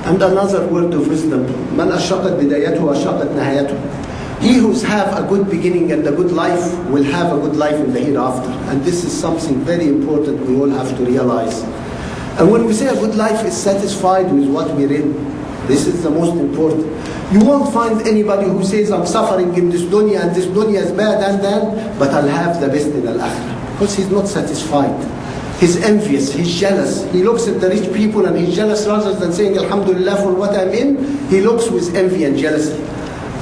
And another word of wisdom, Man ashaqat bidayatuhu ashaqat nihayatuhu. He who have a good beginning and a good life will have a good life in the hereafter. And this is something very important we all have to realize. And when we say a good life is satisfied with what we're in, this is the most important. You won't find anybody who says, I'm suffering in this dunya and this dunya is bad and then, but I'll have the best in al-akhirah. Because he's not satisfied. He's envious, he's jealous. He looks at the rich people and he's jealous rather than saying, Alhamdulillah for what I'm in. He looks with envy and jealousy.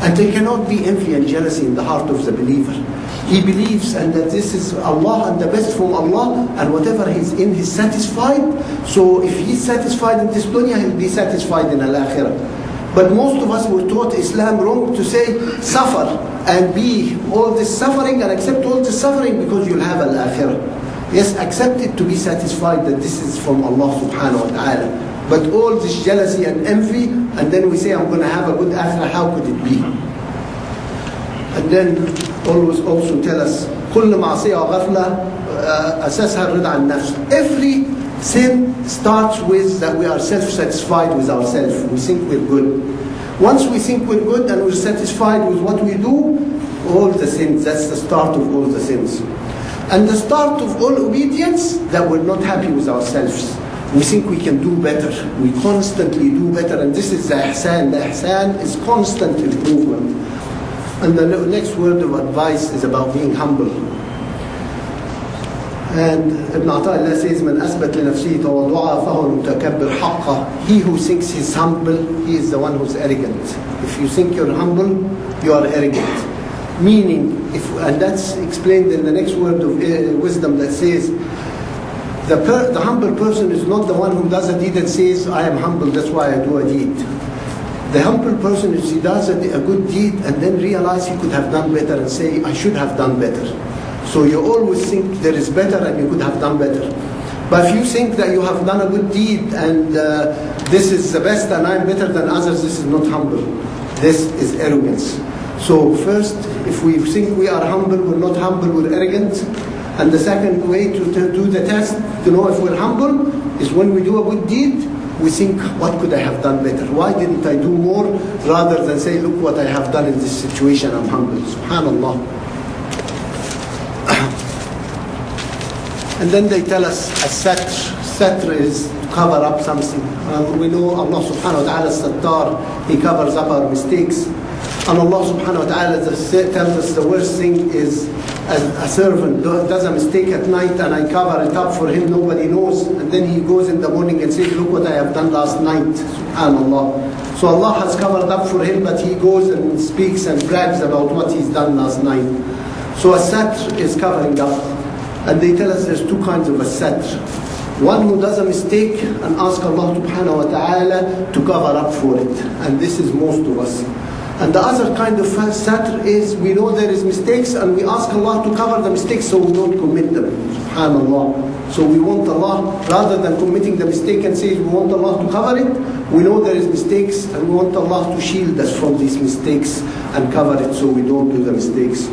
And there cannot be envy and jealousy in the heart of the believer. He believes and that this is Allah and the best from Allah, and whatever he's in, he's satisfied. So if he's satisfied in this dunya, he'll be satisfied in al-akhirah. But most of us were taught Islam wrong to say, suffer and be all this suffering and accept all this suffering because you'll have al-akhirah. Yes, accept it to be satisfied that this is from Allah subhanahu wa ta'ala. But all this jealousy and envy, and then we say, I'm going to have a good akhirah, how could it be? And then always also tell us, كل معصية وغفلة أساسها الرضا عن النفس. Every sin starts with that we are self-satisfied with ourselves. We think we're good. Once we think we're good and we're satisfied with what we do, all the sins, that's the start of all the sins. And the start of all obedience, that we're not happy with ourselves. We think we can do better. We constantly do better. And this is the ihsan. The ihsan is constant improvement. And the next word of advice is about being humble. And Ibn Ata'illah says, من أثبت لنفسه تواضعا فهو المتكبر حقا. He who thinks he's humble, he is the one who's arrogant. If you think you're humble, you are arrogant. Meaning, and that's explained in the next word of wisdom that says, the humble person is not the one who does a deed and says, I am humble, that's why I do a deed. The humble person is he does a good deed and then realize he could have done better and say, I should have done better. So you always think there is better and you could have done better. But if you think that you have done a good deed and this is the best and I'm better than others, this is not humble. This is arrogance. So first, if we think we are humble, we're not humble, we're arrogant. And the second way to do the test, to know if we're humble, is when we do a good deed, we think, what could I have done better? Why didn't I do more? Rather than say, look what I have done in this situation, I'm humble. Subhanallah. And then they tell us, as-satr. Satr is to cover up something. We know Allah subhanahu wa ta'ala is sattar. He covers up our mistakes. And Allah subhanahu wa ta'ala tells us the worst thing is a servant does a mistake at night and I cover it up for him, nobody knows. And then he goes in the morning and says, look what I have done last night. Subhanallah. So Allah has covered up for him, but he goes and speaks and brags about what he's done last night. So a satr is covering up. And they tell us there's two kinds of a satr. One who does a mistake and asks Allah subhanahu wa ta'ala to cover up for it. And this is most of us. And the other kind of satr is we know there is mistakes and we ask Allah to cover the mistakes so we don't commit them. Subhanallah. So we want Allah, rather than committing the mistake and say we want Allah to cover it, we know there is mistakes and we want Allah to shield us from these mistakes and cover it so we don't do the mistakes.